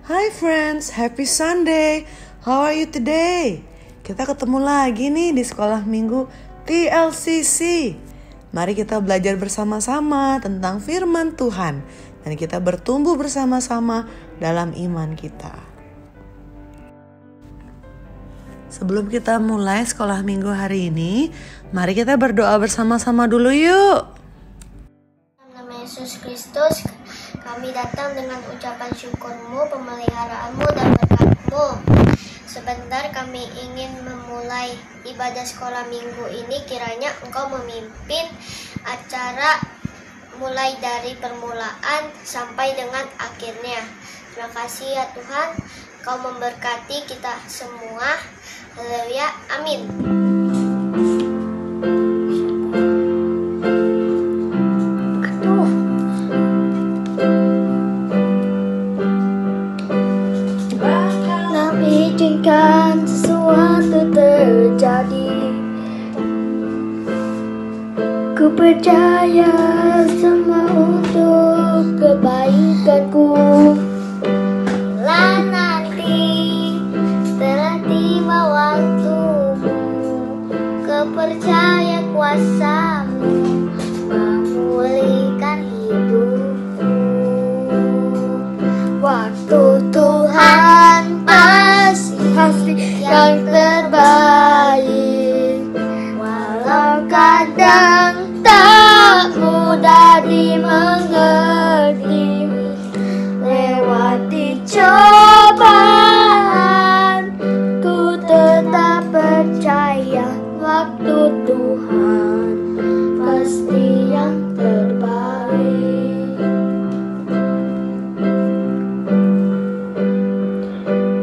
Hi friends, happy Sunday. How are you today? Kita ketemu lagi nih di sekolah minggu TLCC. Mari kita belajar bersama-sama tentang firman Tuhan dan kita bertumbuh bersama-sama dalam iman kita. Sebelum kita mulai sekolah minggu hari ini, mari kita berdoa bersama-sama dulu yuk. Dalam nama Yesus Kristus, kami datang dengan ucapan syukur-Mu, pemeliharaanmu dan berkat-Mu. Sebentar kami ingin memulai ibadah sekolah minggu ini, kiranya Engkau memimpin acara mulai dari permulaan sampai dengan akhirnya. Terima kasih ya Tuhan, Engkau memberkati kita semua. Haleluya, amin. Izinkan sesuatu terjadi. Ku percaya semua untuk kebaikanku. Bila nanti telah tiba waktumu, kepercaya kuasa-Mu memulihkan hidupku. Waktu Tuhan pasti yang terbaik, walau kadang tak mudah dimengerti. Lewati cobaan, ku tetap percaya waktu Tuhan pasti yang terbaik.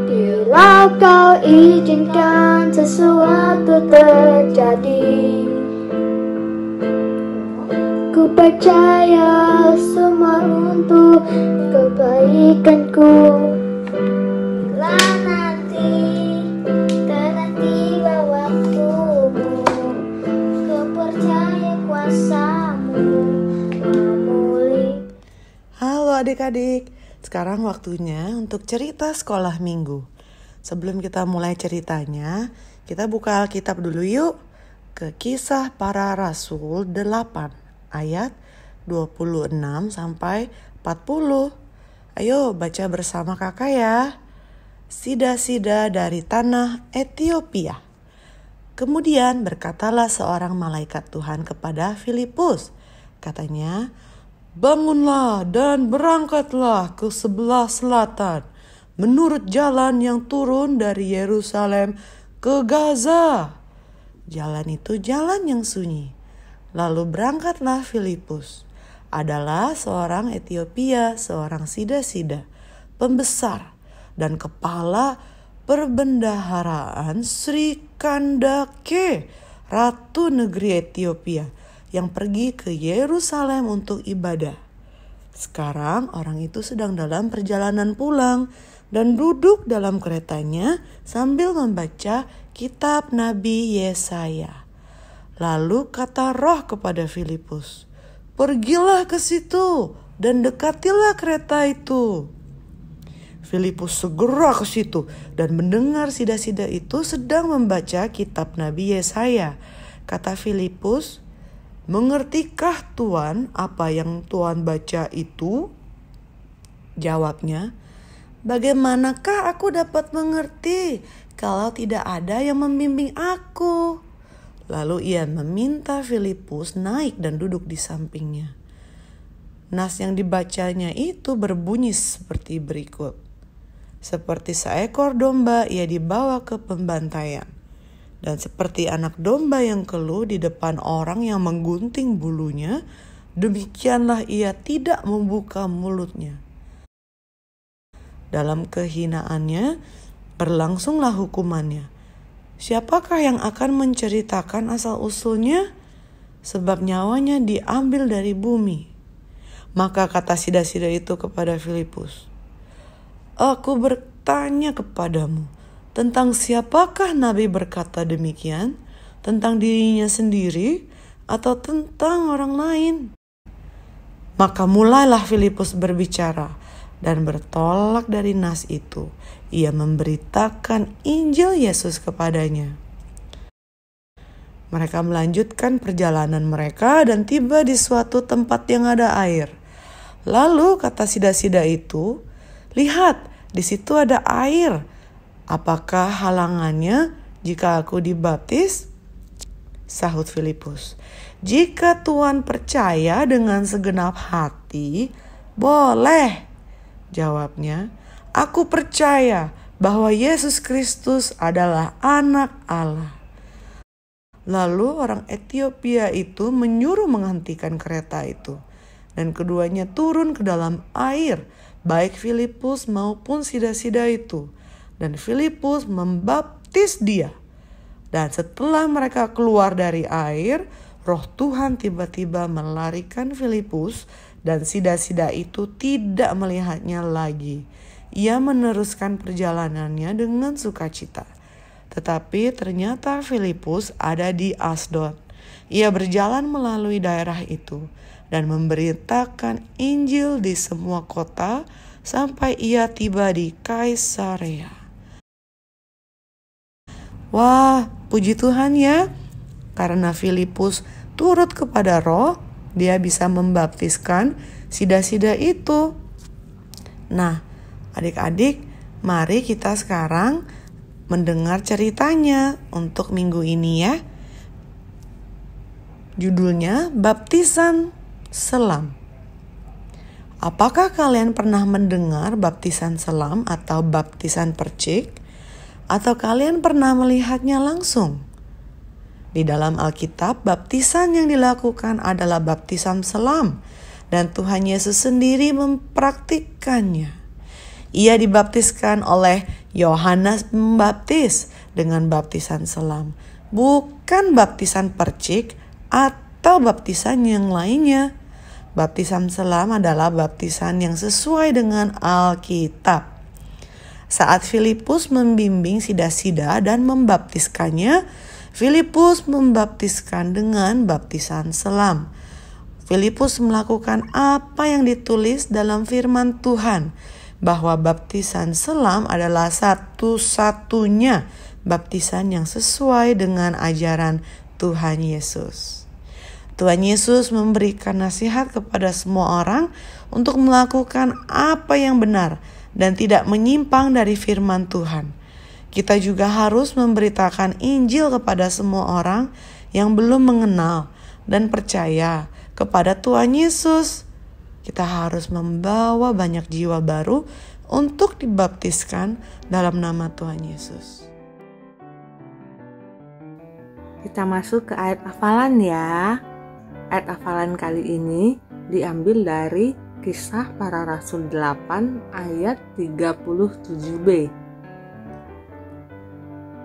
Bila Kau izinkan sesuatu terjadi, ku percaya semua untuk kebaikanku. Bila nanti telah tiba waktumu, ku percaya kuasa-Mu memulih. Halo adik-adik, sekarang waktunya untuk cerita sekolah minggu. Sebelum kita mulai ceritanya, kita buka Alkitab dulu yuk ke Kisah Para Rasul 8 ayat 26 sampai 40. Ayo baca bersama kakak ya. Sida-sida dari tanah Ethiopia. Kemudian berkatalah seorang malaikat Tuhan kepada Filipus. Katanya, bangunlah dan berangkatlah ke sebelah selatan, menurut jalan yang turun dari Yerusalem ke Gaza. Jalan itu jalan yang sunyi. Lalu berangkatlah Filipus. Adalah seorang Ethiopia, seorang sida-sida, pembesar dan kepala perbendaharaan Sri Kandake, Ratu Negeri Ethiopia, yang pergi ke Yerusalem untuk ibadah. Sekarang orang itu sedang dalam perjalanan pulang dan duduk dalam keretanya sambil membaca kitab Nabi Yesaya. Lalu kata Roh kepada Filipus, pergilah ke situ dan dekatilah kereta itu. Filipus segera ke situ dan mendengar sida-sida itu sedang membaca kitab Nabi Yesaya. Kata Filipus, mengertikah Tuan apa yang Tuan baca itu? Jawabnya, bagaimanakah aku dapat mengerti kalau tidak ada yang membimbing aku? Lalu ia meminta Filipus naik dan duduk di sampingnya. Nas yang dibacanya itu berbunyi seperti berikut. Seperti seekor domba ia dibawa ke pembantaian. Dan seperti anak domba yang keluh di depan orang yang menggunting bulunya, demikianlah ia tidak membuka mulutnya. Dalam kehinaannya berlangsunglah hukumannya. Siapakah yang akan menceritakan asal-usulnya? Sebab nyawanya diambil dari bumi. Maka kata sida-sida itu kepada Filipus, aku bertanya kepadamu, tentang siapakah Nabi berkata demikian? Tentang dirinya sendiri atau tentang orang lain? Maka mulailah Filipus berbicara. dan bertolak dari nas itu, ia memberitakan Injil Yesus kepadanya. Mereka melanjutkan perjalanan mereka dan tiba di suatu tempat yang ada air. Lalu kata sida-sida itu, "Lihat, di situ ada air. Apakah halangannya jika aku dibaptis?" Sahut Filipus, "Jika Tuhan percaya dengan segenap hati, boleh." Jawabnya, "Aku percaya bahwa Yesus Kristus adalah Anak Allah." Lalu orang Etiopia itu menyuruh menghentikan kereta itu, dan keduanya turun ke dalam air, baik Filipus maupun sida-sida itu, dan Filipus membaptis dia. Dan setelah mereka keluar dari air, Roh Tuhan tiba-tiba melarikan Filipus, dan sida-sida itu tidak melihatnya lagi. Ia meneruskan perjalanannya dengan sukacita. Tetapi ternyata Filipus ada di Asdod. Ia berjalan melalui daerah itu dan memberitakan Injil di semua kota sampai ia tiba di Kaisarea. Wah, puji Tuhan ya. Karena Filipus turut kepada Roh, dia bisa membaptiskan sida-sida itu. Nah, adik-adik, mari kita sekarang mendengar ceritanya untuk minggu ini ya. Judulnya Baptisan Selam. Apakah kalian pernah mendengar baptisan selam atau baptisan percik? Atau kalian pernah melihatnya langsung? Di dalam Alkitab, baptisan yang dilakukan adalah baptisan selam, dan Tuhan Yesus sendiri mempraktikkannya. Ia dibaptiskan oleh Yohanes Pembaptis dengan baptisan selam, bukan baptisan percik atau baptisan yang lainnya. Baptisan selam adalah baptisan yang sesuai dengan Alkitab. Saat Filipus membimbing sida-sida dan membaptiskannya, Filipus membaptiskan dengan baptisan selam. Filipus melakukan apa yang ditulis dalam firman Tuhan, bahwa baptisan selam adalah satu-satunya baptisan yang sesuai dengan ajaran Tuhan Yesus. Tuhan Yesus memberikan nasihat kepada semua orang untuk melakukan apa yang benar dan tidak menyimpang dari firman Tuhan. Kita juga harus memberitakan Injil kepada semua orang yang belum mengenal dan percaya kepada Tuhan Yesus. Kita harus membawa banyak jiwa baru untuk dibaptiskan dalam nama Tuhan Yesus. Kita masuk ke ayat hafalan ya. Ayat hafalan kali ini diambil dari Kisah Para Rasul 8 ayat 37b.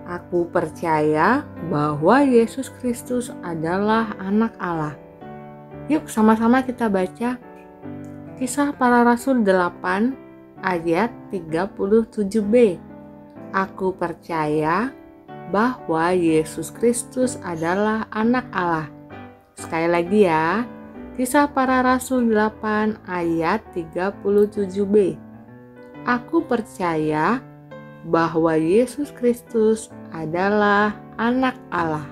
Aku percaya bahwa Yesus Kristus adalah Anak Allah. Yuk sama-sama kita baca Kisah Para Rasul 8 ayat 37b. Aku percaya bahwa Yesus Kristus adalah Anak Allah. Sekali lagi ya. Kisah Para Rasul 8 ayat 37b. Aku percaya bahwa Yesus Kristus adalah Anak Allah.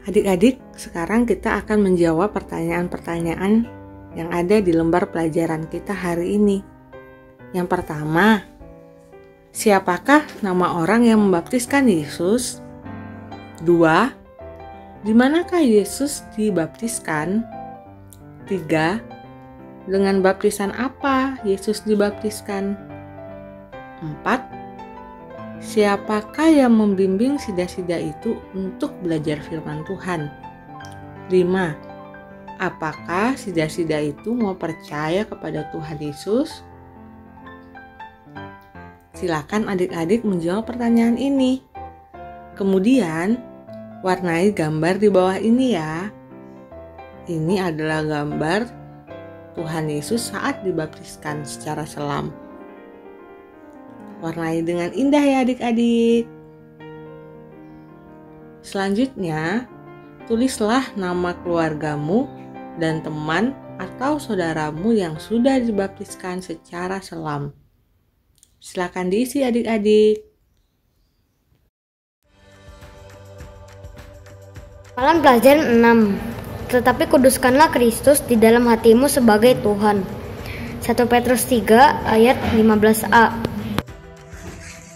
Adik-adik, sekarang kita akan menjawab pertanyaan-pertanyaan yang ada di lembar pelajaran kita hari ini. Yang pertama, siapakah nama orang yang membaptiskan Yesus? 2. Di manakah Yesus dibaptiskan? 3. Dengan baptisan apa Yesus dibaptiskan? 4. Siapakah yang membimbing sida-sida itu untuk belajar firman Tuhan? 5. Apakah sida-sida itu mau percaya kepada Tuhan Yesus? Silakan adik-adik menjawab pertanyaan ini. Kemudian, warnai gambar di bawah ini ya. Ini adalah gambar Tuhan Yesus saat dibaptiskan secara selam. Warnai dengan indah ya adik-adik. Selanjutnya, tulislah nama keluargamu dan teman atau saudaramu yang sudah dibaptiskan secara selam. Silakan diisi adik-adik. Amalan pelajaran 6. Tetapi kuduskanlah Kristus di dalam hatimu sebagai Tuhan. 1 Petrus 3 ayat 15a.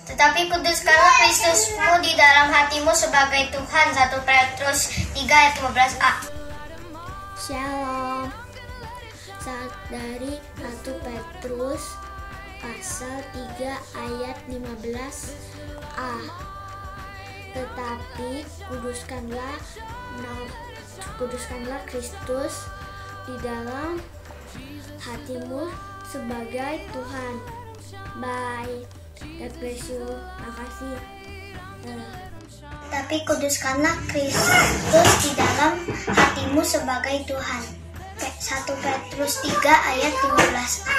Tetapi kuduskanlah Kristusmu di dalam hatimu sebagai Tuhan. 1 Petrus 3 ayat 15a. Shalom. Saat dari 1 Petrus pasal 3 ayat 15a. Tetapi kuduskanlah Kristus di dalam hatimu sebagai Tuhan. Bye. God bless you. Makasih. Tapi kuduskanlah Kristus di dalam hatimu sebagai Tuhan. 1 Petrus 3 ayat 15a.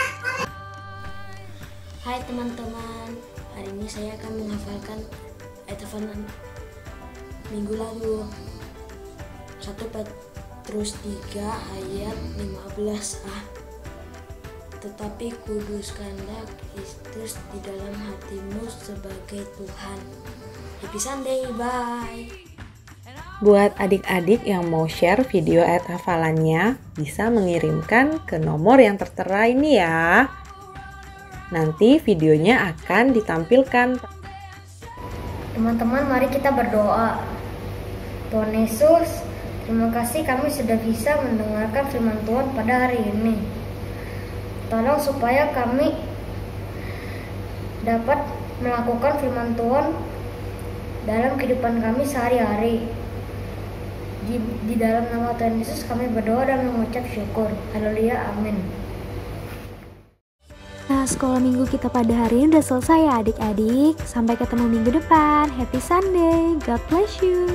Hai teman-teman, hari ini saya akan menghafalkan ayat hafalan minggu lalu. 1 Petrus 3 ayat 15a. Tetapi kuduskanlah Kristus di dalam hatimu sebagai Tuhan. Happy Sunday, bye. Buat adik-adik yang mau share video ayat hafalannya, bisa mengirimkan ke nomor yang tertera ini ya. Nanti videonya akan ditampilkan. Teman-teman, mari kita berdoa. Tuhan Yesus, terima kasih kami sudah bisa mendengarkan firman Tuhan pada hari ini. Tolong supaya kami dapat melakukan firman Tuhan dalam kehidupan kami sehari-hari. Di dalam nama Tuhan Yesus kami berdoa dan mengucap syukur. Haleluya, amin. Nah, sekolah minggu kita pada hari ini udah selesai ya adik-adik. Sampai ketemu minggu depan. Happy Sunday. God bless you.